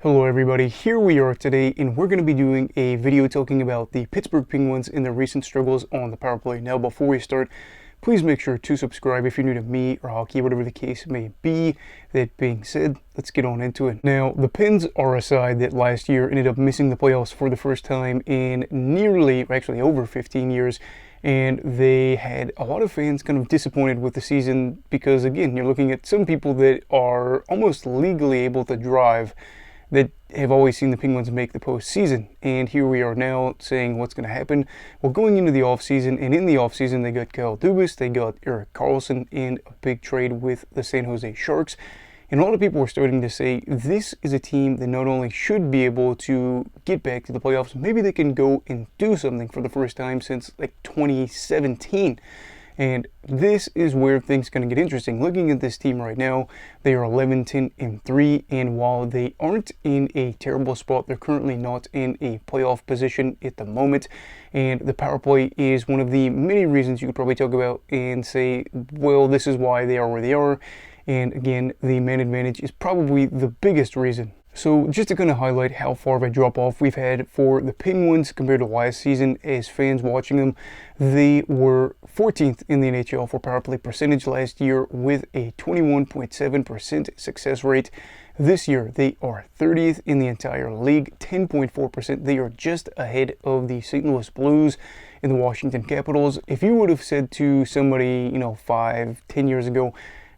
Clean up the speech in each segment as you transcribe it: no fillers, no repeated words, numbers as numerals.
Hello everybody, here we are today and we're going to be doing a video talking about the Pittsburgh Penguins and their recent struggles on the power play. Now before we start, please make sure to subscribe if you're new to me or hockey, whatever the case may be. That being said, let's get on into it. Now, the Pens are a side that last year ended up missing the playoffs for the first time in actually over 15 years. And they had a lot of fans kind of disappointed with the season because, again, you're looking at some people that are almost legally able to drive that have always seen the Penguins make the postseason. And here we are now saying what's going to happen. Well, going into the offseason, and in the offseason, they got Kyle Dubas, they got Erik Karlsson in a big trade with the San Jose Sharks. And a lot of people were starting to say this is a team that not only should be able to get back to the playoffs, maybe they can go and do something for the first time since like 2017. And this is where things are going to get interesting. Looking at this team right now, they are 11-10-3, and while they aren't in a terrible spot, they're currently not in a playoff position at the moment. And the power play is one of the many reasons you could probably talk about and say, well, this is why they are where they are. And again, the man advantage is probably the biggest reason. So just to kind of highlight how far of a drop-off we've had for the Penguins compared to last season as fans watching them, they were 14th in the NHL for power play percentage last year with a 21.7% success rate. This year, they are 30th in the entire league, 10.4%. They are just ahead of the St. Louis Blues and the Washington Capitals. If you would have said to somebody, 5-10 years ago,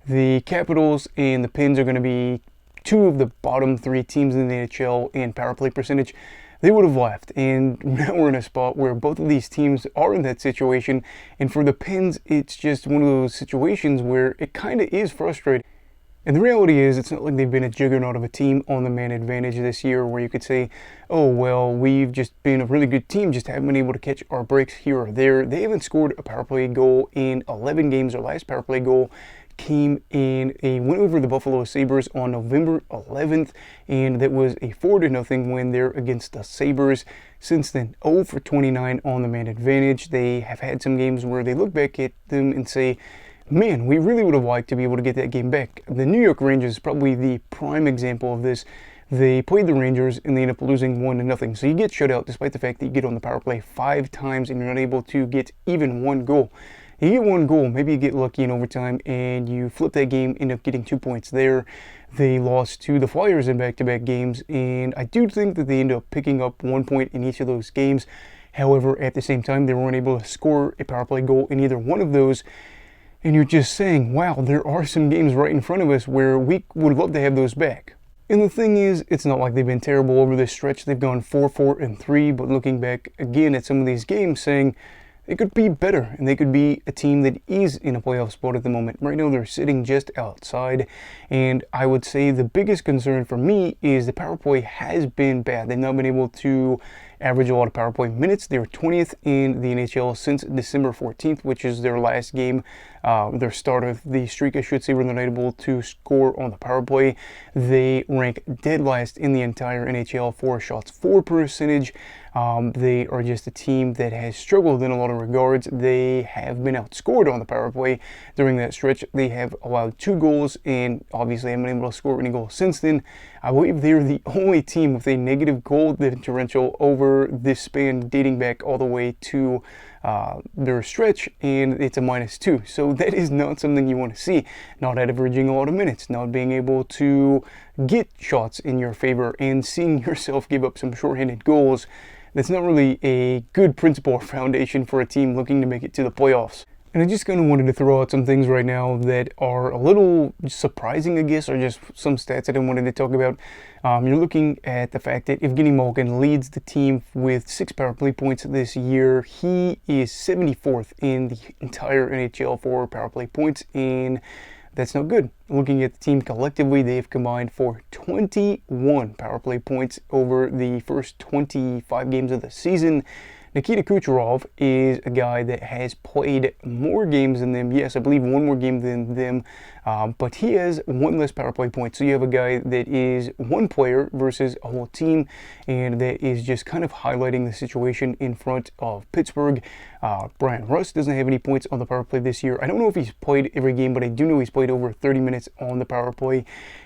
the Capitals and the Pens are going to be two of the bottom three teams in the NHL in power play percentage, they would have laughed. And now we're in a spot where both of these teams are in that situation. And for the Pens, it's just one of those situations where it kind of is frustrating. And the reality is, it's not like they've been a juggernaut of a team on the man advantage this year where you could say, oh, well, we've just been a really good team, just haven't been able to catch our breaks here or there. They haven't scored a power play goal in 11 games. Their last power play goal came in a win over the Buffalo Sabres on November 11th, and that was a 4-0 win there against the Sabres. Since then, 0 for 29 on the man advantage. They have had some games where they look back at them and say, man, we really would have liked to be able to get that game back. The New York Rangers is probably the prime example of this. They played the Rangers and they end up losing 1-0. So you get shut out despite the fact that you get on the power play 5 times and you're not able to get even one goal. You get one goal, maybe you get lucky in overtime and you flip that game, end up getting 2 points there. They lost to the Flyers in back-to-back games, and I do think that they end up picking up 1 point in each of those games. However, at the same time, they weren't able to score a power play goal in either one of those. And you're just saying, wow, there are some games right in front of us where we would love to have those back. And the thing is, it's not like they've been terrible over this stretch. They've gone 4-4-3, but looking back again at some of these games saying, they could be better, and they could be a team that is in a playoff spot at the moment. Right now, they're sitting just outside, and I would say the biggest concern for me is the power play has been bad. They've not been able to average a lot of power play minutes. They were 20th in the NHL since December 14th, which is their last game, their start of the streak, I should say, where they're not able to score on the power play. They rank dead last in the entire NHL for shots for percentage. They are just a team that has struggled in a lot of regards. They have been outscored on the power play during that stretch. They have allowed 2 goals and obviously haven't been able to score any goals since then. I believe they're the only team with a negative goal differential over this span dating back all the way to their stretch, and it's a -2. So that is not something you want to see. Not averaging a lot of minutes, not being able to get shots in your favor, and seeing yourself give up some shorthanded goals. That's not really a good principle or foundation for a team looking to make it to the playoffs. And I just kind of wanted to throw out some things right now that are a little surprising, I guess, or just some stats that I wanted to talk about. You're looking at the fact that Evgeny Malkin leads the team with 6 power play points this year. He is 74th in the entire NHL for power play points, and that's not good. Looking at the team collectively, they've combined for 21 power play points over the first 25 games of the season. Nikita Kucherov is a guy that has played more games than them. Yes, I believe one more game than them, but he has one less power play point. So you have a guy that is one player versus a whole team, and that is just kind of highlighting the situation in front of Pittsburgh. Brian Rust doesn't have any points on the power play this year. I don't know if he's played every game, but I do know he's played over 30 minutes on the power play.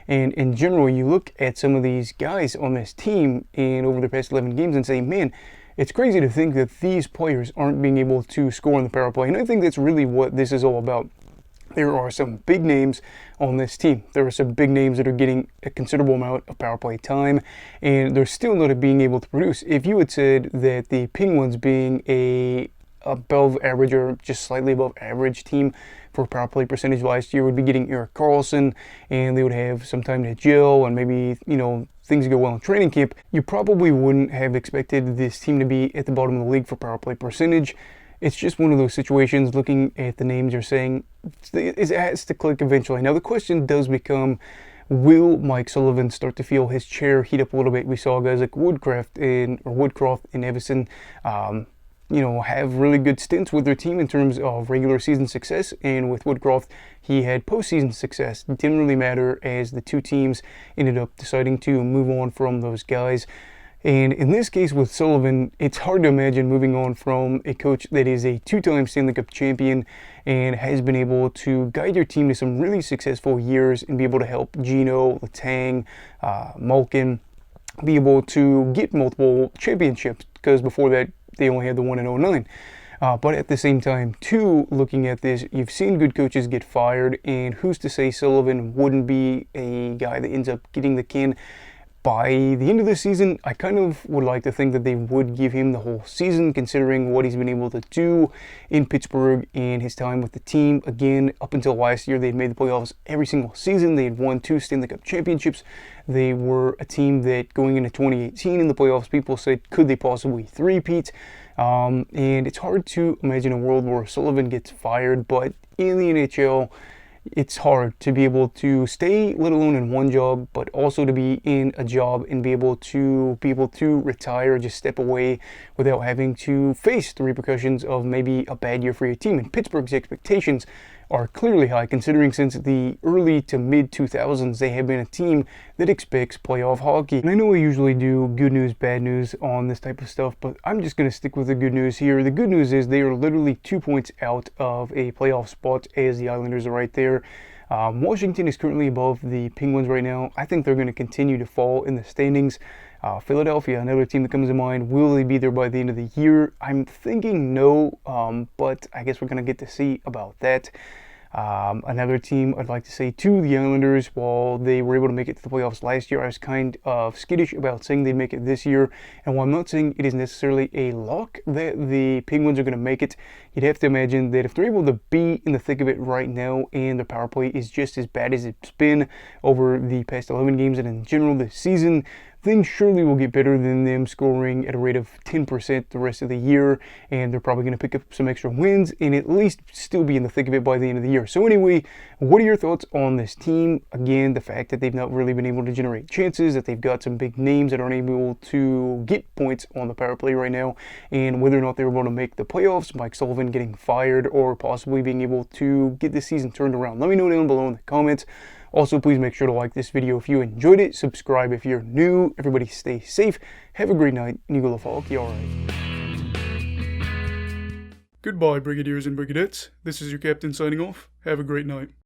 And in general, you look at some of these guys on this team and over the past 11 games and say, man, it's crazy to think that these players aren't being able to score on the power play. And I think that's really what this is all about. There are some big names on this team. There are some big names that are getting a considerable amount of power play time, and they're still not being able to produce. If you had said that the Penguins, being a above average or just slightly above average team for power play percentage last year, would be getting Erik Karlsson, and they would have some time to gel, and maybe, things go well in training camp, you probably wouldn't have expected this team to be at the bottom of the league for power play percentage. It's just one of those situations, looking at the names, you're saying it has to click eventually. Now the question does become, will Mike Sullivan start to feel his chair heat up a little bit? We saw guys like Woodcroft and Evison have really good stints with their team in terms of regular season success, and with Woodcroft, he had postseason success. It didn't really matter, as the two teams ended up deciding to move on from those guys. And in this case with Sullivan, it's hard to imagine moving on from a coach that is a two-time Stanley Cup champion and has been able to guide your team to some really successful years and be able to help Gino, Letang, Malkin be able to get multiple championships, because before that they only had the one in 09. But at the same time, too, looking at this, you've seen good coaches get fired, and who's to say Sullivan wouldn't be a guy that ends up getting the can by the end of the season? I kind of would like to think that they would give him the whole season, considering what he's been able to do in Pittsburgh and his time with the team. Again, up until last year, they had made the playoffs every single season. They had won 2 Stanley Cup championships. They were a team that, going into 2018 in the playoffs, people said, could they possibly three-peat? And it's hard to imagine a world where Sullivan gets fired, but in the NHL, it's hard to be able to stay, let alone in one job, but also to be in a job and be able to retire, just step away without having to face the repercussions of maybe a bad year for your team. And Pittsburgh's expectations are clearly high, considering since the early to mid 2000s they have been a team that expects playoff hockey. And I know I usually do good news, bad news on this type of stuff, but I'm just going to stick with the good news here. The good news is they are literally 2 points out of a playoff spot, as the Islanders are right there. Washington is currently above the Penguins right now. I think they're going to continue to fall in the standings. Philadelphia, another team that comes to mind. Will they be there by the end of the year? I'm thinking no, but I guess we're going to get to see about that. Another team I'd like to say too, the Islanders, while they were able to make it to the playoffs last year, I was kind of skittish about saying they'd make it this year. And while I'm not saying it is necessarily a lock that the Penguins are going to make it, you'd have to imagine that if they're able to be in the thick of it right now, and their power play is just as bad as it's been over the past 11 games and in general this season, things surely will get better than them scoring at a rate of 10% the rest of the year, and they're probably going to pick up some extra wins and at least still be in the thick of it by the end of the year. So anyway, what are your thoughts on this team? Again, the fact that they've not really been able to generate chances, that they've got some big names that aren't able to get points on the power play right now, and whether or not they're able to make the playoffs, Mike Sullivan getting fired, or possibly being able to get this season turned around. Let me know down below in the comments. Also, please make sure to like this video if you enjoyed it. Subscribe if you're new. Everybody stay safe. Have a great night. And you go the hockey, all right. Goodbye, Brigadiers and Brigadettes. This is your captain signing off. Have a great night.